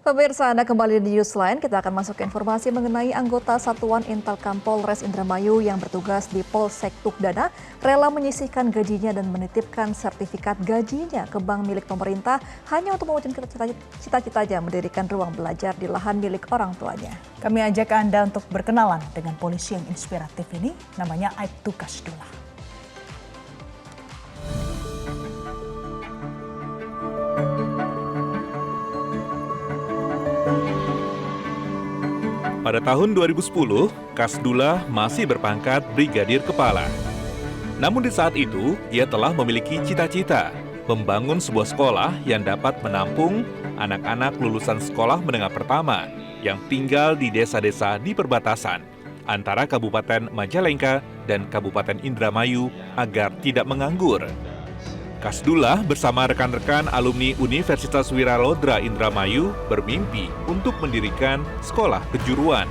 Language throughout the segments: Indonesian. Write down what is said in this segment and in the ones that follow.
Pemirsa, Anda kembali di Newsline. Kita akan masuk ke informasi mengenai anggota Satuan Intelkam Polres Indramayu yang bertugas di Polsek Tukdana rela menyisihkan gajinya dan menitipkan sertifikat gajinya ke bank milik pemerintah hanya untuk mewujudkan cita-citanya mendirikan ruang belajar di lahan milik orang tuanya. Kami ajak Anda untuk berkenalan dengan polisi yang inspiratif ini, namanya Aibtu Kasdullah. Pada tahun 2010, Kasdullah masih berpangkat Brigadir Kepala. Namun di saat itu, ia telah memiliki cita-cita membangun sebuah sekolah yang dapat menampung anak-anak lulusan sekolah menengah pertama yang tinggal di desa-desa di perbatasan antara Kabupaten Majalengka dan Kabupaten Indramayu agar tidak menganggur. Kasdullah bersama rekan-rekan alumni Universitas Wiralodra Indramayu bermimpi untuk mendirikan sekolah kejuruan.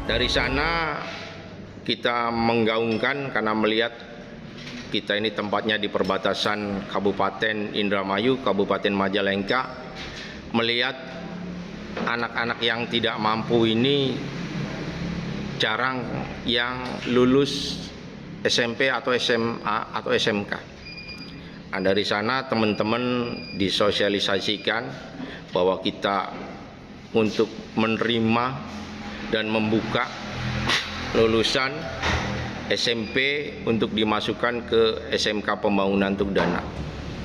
Dari sana kita menggaungkan karena melihat kita ini tempatnya di perbatasan Kabupaten Indramayu, Kabupaten Majalengka, melihat anak-anak yang tidak mampu ini jarang yang lulus SMP atau SMA atau SMK. Nah, dari sana teman-teman disosialisasikan bahwa kita untuk menerima dan membuka lulusan SMP untuk dimasukkan ke SMK Pembangunan Tukdana.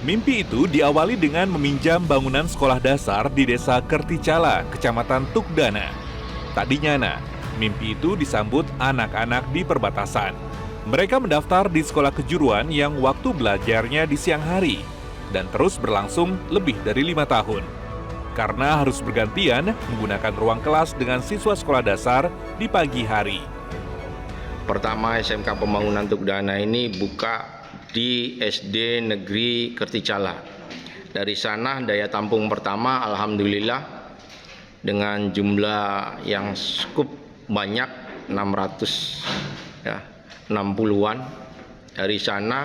Mimpi itu diawali dengan meminjam bangunan sekolah dasar di Desa Kerticala, Kecamatan Tukdana. Tak dinyana, mimpi itu disambut anak-anak di perbatasan. Mereka mendaftar di sekolah kejuruan yang waktu belajarnya di siang hari dan terus berlangsung lebih dari 5 tahun. Karena harus bergantian menggunakan ruang kelas dengan siswa sekolah dasar di pagi hari. Pertama SMK Pembangunan Tukdana ini buka di SD Negeri Kerticala. Dari sana daya tampung pertama alhamdulillah dengan jumlah yang cukup banyak 600 ya. 60-an. Dari sana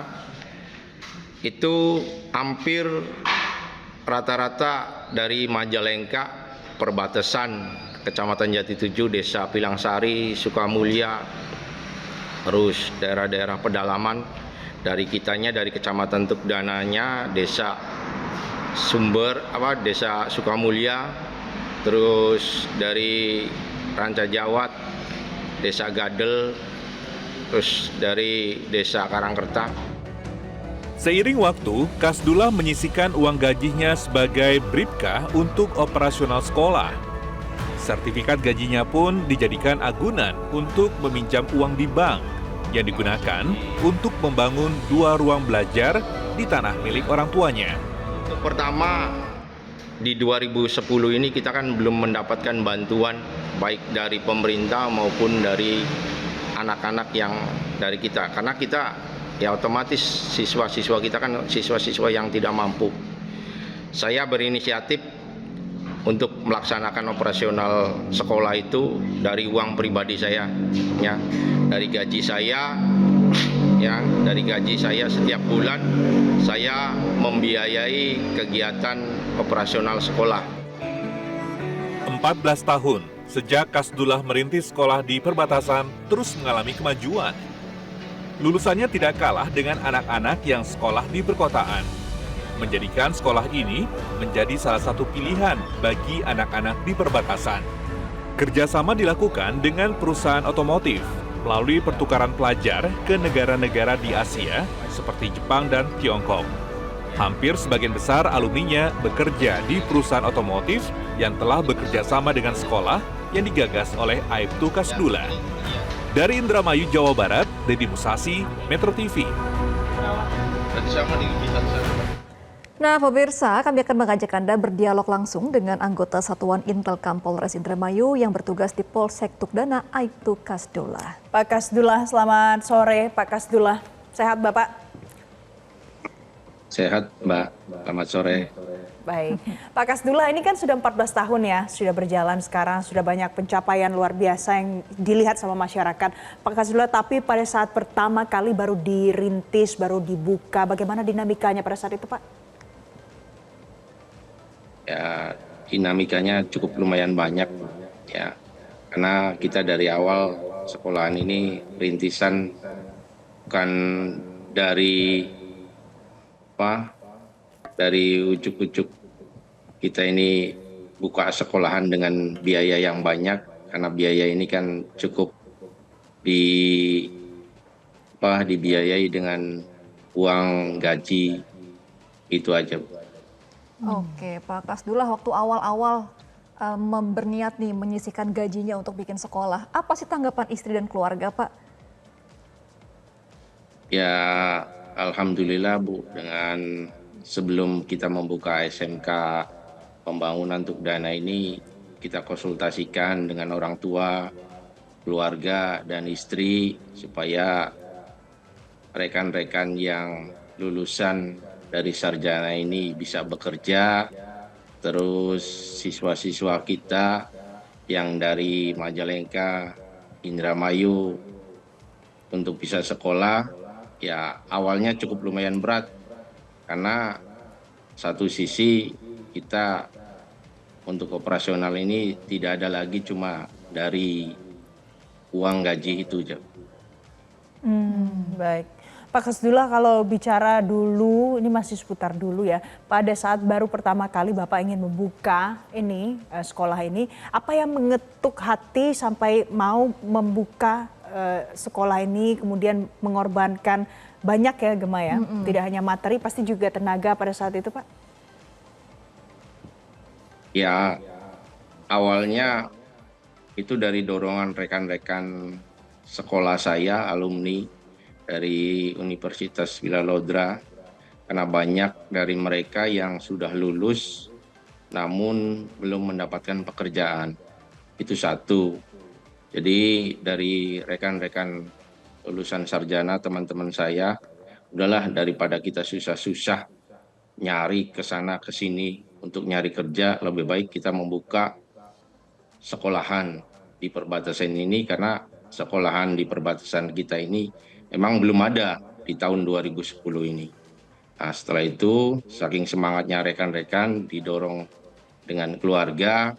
itu hampir rata-rata dari Majalengka, perbatasan Kecamatan Jati 7, Desa Pilangsari, Sukamulya, terus daerah-daerah pedalaman dari kitanya, dari Kecamatan Tukdananya, Desa Desa Sukamulya, terus dari Rancajawat, Desa Gadel, terus dari Desa Karangkerta. Seiring waktu, Kasdullah menyisihkan uang gajinya sebagai bribka untuk operasional sekolah. Sertifikat gajinya pun dijadikan agunan untuk meminjam uang di bank yang digunakan untuk membangun 2 ruang belajar di tanah milik orang tuanya. Untuk pertama, di 2010 ini kita kan belum mendapatkan bantuan baik dari pemerintah maupun dari anak-anak yang dari kita, karena kita ya otomatis siswa-siswa kita kan siswa-siswa yang tidak mampu. Saya berinisiatif untuk melaksanakan operasional sekolah itu dari uang pribadi saya, ya, dari gaji saya, ya, dari gaji saya setiap bulan saya membiayai kegiatan operasional sekolah. 14 tahun sejak Kasdullah merintis sekolah di perbatasan terus mengalami kemajuan. Lulusannya tidak kalah dengan anak-anak yang sekolah di perkotaan. Menjadikan sekolah ini menjadi salah satu pilihan bagi anak-anak di perbatasan. Kerjasama dilakukan dengan perusahaan otomotif melalui pertukaran pelajar ke negara-negara di Asia seperti Jepang dan Tiongkok. Hampir sebagian besar alumninya bekerja di perusahaan otomotif yang telah bekerja sama dengan sekolah yang digagas oleh Aibtu Kasdullah. Dari Indramayu, Jawa Barat, Deddy Musasi, Metro TV. Nah, pemirsa, kami akan mengajak Anda berdialog langsung dengan anggota Satuan Intelkam Polres Indramayu yang bertugas di Polsek Tukdana, Aibtu Kasdullah. Pak Kasdullah, selamat sore Pak Kasdullah. Sehat Bapak? Sehat Mbak, selamat sore. Baik, Pak Kasdullah ini kan sudah 14 tahun ya, sudah berjalan sekarang, sudah banyak pencapaian luar biasa yang dilihat sama masyarakat. Pak Kasdullah, tapi pada saat pertama kali baru dirintis, baru dibuka, bagaimana dinamikanya pada saat itu Pak? Ya, dinamikanya cukup lumayan banyak ya. Karena kita dari awal sekolahan ini rintisan bukan dari dari ujuk-ujuk kita ini buka sekolahan dengan biaya yang banyak, karena biaya ini kan cukup di dibiayai dengan uang gaji itu aja. Oke, Pak Kasdullah, waktu awal-awal berniat nih menyisihkan gajinya untuk bikin sekolah, apa sih tanggapan istri dan keluarga, Pak? Ya, alhamdulillah Bu, dengan sebelum kita membuka SMK pembangunan untuk dana ini, kita konsultasikan dengan orang tua, keluarga, dan istri supaya rekan-rekan yang lulusan dari sarjana ini bisa bekerja, terus siswa-siswa kita yang dari Majalengka, Indramayu untuk bisa sekolah, ya awalnya cukup lumayan berat karena satu sisi kita untuk operasional ini tidak ada lagi cuma dari uang gaji itu. Baik. Pak Kasdullah, kalau bicara dulu, ini masih seputar dulu ya, pada saat baru pertama kali Bapak ingin membuka ini, sekolah ini, apa yang mengetuk hati sampai mau membuka sekolah ini, kemudian mengorbankan banyak ya Gema ya, tidak hanya materi, pasti juga tenaga pada saat itu Pak? Ya, awalnya itu dari dorongan rekan-rekan sekolah saya, alumni dari Universitas Wilalodra, karena banyak dari mereka yang sudah lulus namun belum mendapatkan pekerjaan. Itu satu. Jadi dari rekan-rekan lulusan sarjana, teman-teman saya, udahlah daripada kita susah-susah nyari ke sana ke sini untuk nyari kerja, lebih baik kita membuka sekolahan di perbatasan ini, karena sekolahan di perbatasan kita ini memang belum ada di tahun 2010 ini. Nah, setelah itu, saking semangatnya rekan-rekan didorong dengan keluarga,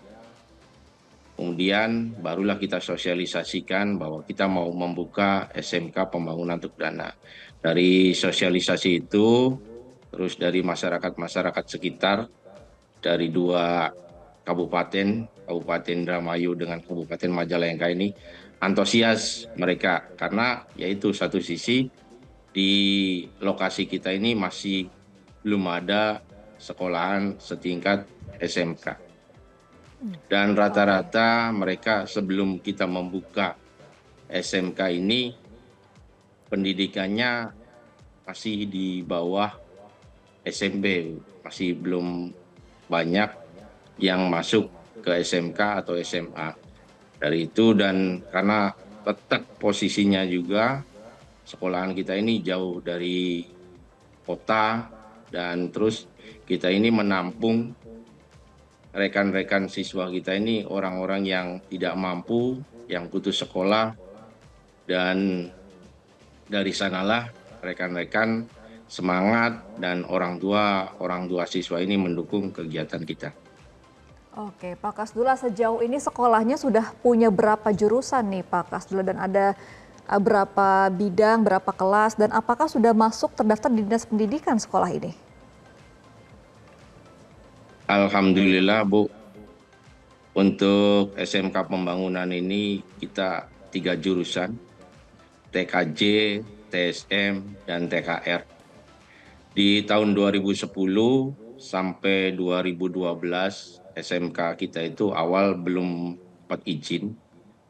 kemudian barulah kita sosialisasikan bahwa kita mau membuka SMK pembangunan untuk dana. Dari sosialisasi itu, terus dari masyarakat-masyarakat sekitar, dari dua kabupaten, Kabupaten Indramayu dengan Kabupaten Majalengka ini, antusias mereka karena yaitu satu sisi di lokasi kita ini masih belum ada sekolahan setingkat SMK. Dan rata-rata mereka sebelum kita membuka SMK ini pendidikannya masih di bawah SMP, masih belum banyak yang masuk ke SMK atau SMA. Dari itu, dan karena letak posisinya juga sekolahan kita ini jauh dari kota, dan terus kita ini menampung rekan-rekan siswa kita ini orang-orang yang tidak mampu, yang putus sekolah, dan dari sanalah rekan-rekan semangat dan orang tua siswa ini mendukung kegiatan kita. Oke, Pak Kasdullah, sejauh ini sekolahnya sudah punya berapa jurusan nih Pak Kasdullah, dan ada berapa bidang, berapa kelas, dan apakah sudah masuk terdaftar di Dinas Pendidikan sekolah ini? Alhamdulillah Bu, untuk SMK pembangunan ini kita 3 jurusan, TKJ, TSM, dan TKR. Di tahun 2010 sampai 2012, SMK kita itu awal belum dapat izin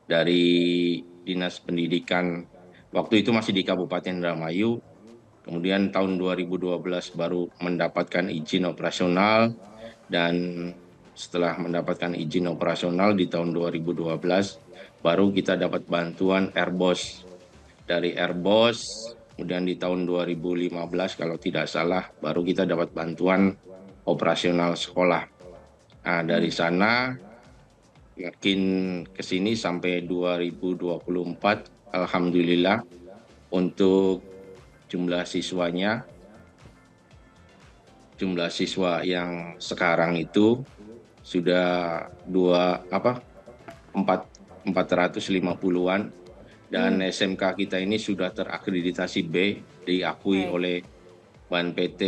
dari Dinas Pendidikan. Waktu itu masih di Kabupaten Indramayu. Kemudian tahun 2012 baru mendapatkan izin operasional, dan setelah mendapatkan izin operasional di tahun 2012 baru kita dapat bantuan Airbus. Dari Airbus, kemudian di tahun 2015 kalau tidak salah baru kita dapat bantuan operasional sekolah. Nah, dari sana makin ke sini sampai 2024, alhamdulillah untuk jumlah siswa yang sekarang itu sudah 450-an, dan SMK kita ini sudah terakreditasi B, diakui Baik. oleh BAN-PT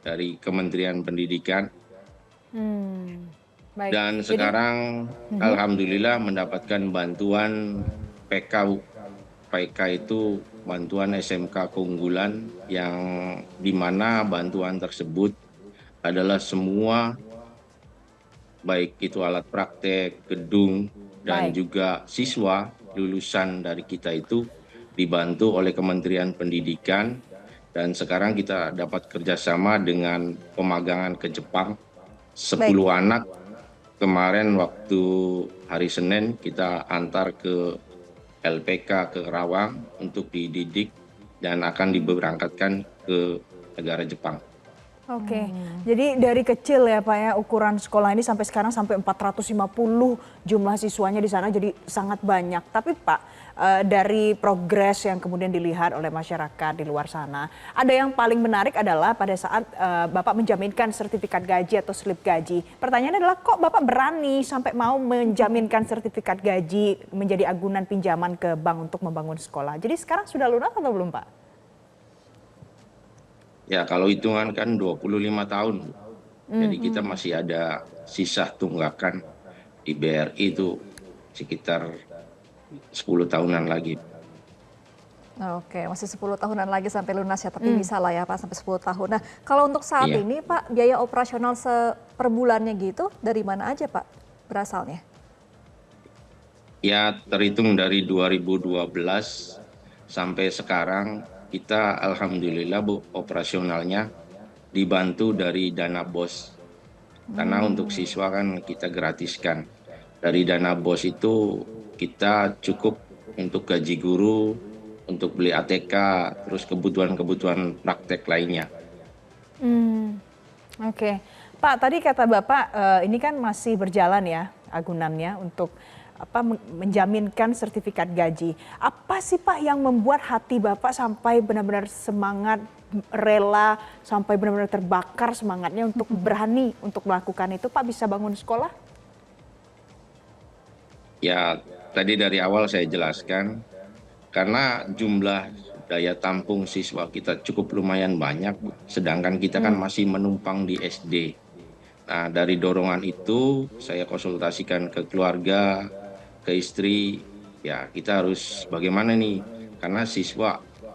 dari Kementerian Pendidikan. Baik. Dan Jadi, sekarang alhamdulillah mendapatkan bantuan PK. PK itu bantuan SMK keunggulan, yang di mana bantuan tersebut adalah semua, baik itu alat praktek, gedung, dan Baik. juga siswa lulusan dari kita itu dibantu oleh Kementerian Pendidikan. Dan sekarang kita dapat kerjasama dengan pemagangan ke Jepang, 10 anak. Kemarin waktu hari Senin kita antar ke LPK ke Rawang untuk dididik dan akan diberangkatkan ke negara Jepang. Oke, jadi dari kecil ya Pak ya, ukuran sekolah ini sampai sekarang sampai 450 jumlah siswanya di sana, jadi sangat banyak. Tapi Pak, dari progres yang kemudian dilihat oleh masyarakat di luar sana, ada yang paling menarik adalah pada saat Bapak menjaminkan sertifikat gaji atau slip gaji. Pertanyaannya adalah, kok Bapak berani sampai mau menjaminkan sertifikat gaji menjadi agunan pinjaman ke bank untuk membangun sekolah? Jadi sekarang sudah lunas atau belum Pak? Ya, kalau hitungan kan 25 tahun. Jadi kita masih ada sisa tunggakan di BRI itu sekitar 10 tahunan lagi. Oke, masih 10 tahunan lagi sampai lunas ya, tapi bisa lah ya Pak sampai 10 tahun. Nah, kalau untuk saat Iya. ini Pak, biaya operasional per bulannya gitu dari mana aja Pak berasalnya? Ya, terhitung dari 2012 sampai sekarang kita alhamdulillah Bu, operasionalnya dibantu dari dana BOS. Karena untuk siswa kan kita gratiskan. Dari dana BOS itu kita cukup untuk gaji guru, untuk beli ATK, terus kebutuhan-kebutuhan praktek lainnya. Oke, Pak, tadi kata Bapak ini kan masih berjalan ya agunannya untuk menjaminkan sertifikat gaji. Apa sih Pak yang membuat hati Bapak sampai benar-benar semangat, rela, sampai benar-benar terbakar semangatnya untuk berani untuk melakukan itu, Pak, bisa bangun sekolah? Ya, tadi dari awal saya jelaskan, karena jumlah daya tampung siswa kita cukup lumayan banyak, Bu. Sedangkan kita kan masih menumpang di SD. Nah, dari dorongan itu saya konsultasikan ke keluarga, ke istri, ya kita harus bagaimana nih, karena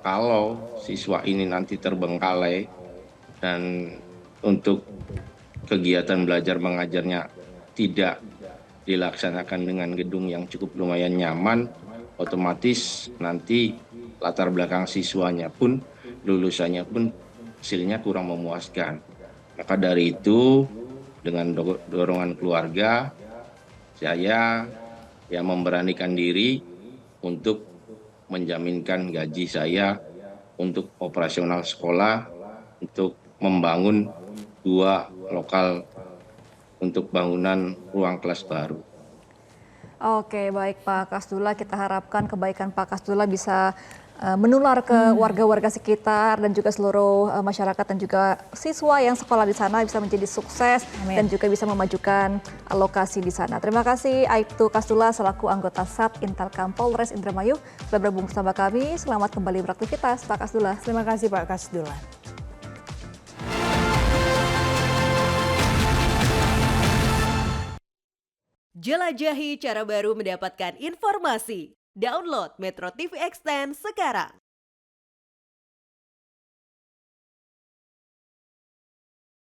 kalau siswa ini nanti terbengkalai dan untuk kegiatan belajar mengajarnya tidak dilaksanakan dengan gedung yang cukup lumayan nyaman, otomatis nanti latar belakang siswanya pun, lulusannya pun hasilnya kurang memuaskan. Maka dari itu, dengan dorongan keluarga, saya memberanikan diri untuk menjaminkan gaji saya untuk operasional sekolah, untuk membangun 2 lokal untuk bangunan ruang kelas baru. Oke, baik Pak Kasdullah, kita harapkan kebaikan Pak Kasdullah bisa menular ke warga-warga sekitar dan juga seluruh masyarakat dan juga siswa yang sekolah di sana bisa menjadi sukses. Amin. Dan juga bisa memajukan lokasi di sana. Terima kasih Aibtu Kasdullah selaku anggota SAT Intelkam Polres Indramayu sudah bergabung bersama kami. Selamat kembali beraktivitas Pak Kasdullah. Terima kasih Pak Kasdullah. Jelajahi cara baru mendapatkan informasi. Download Metro TV Extend sekarang.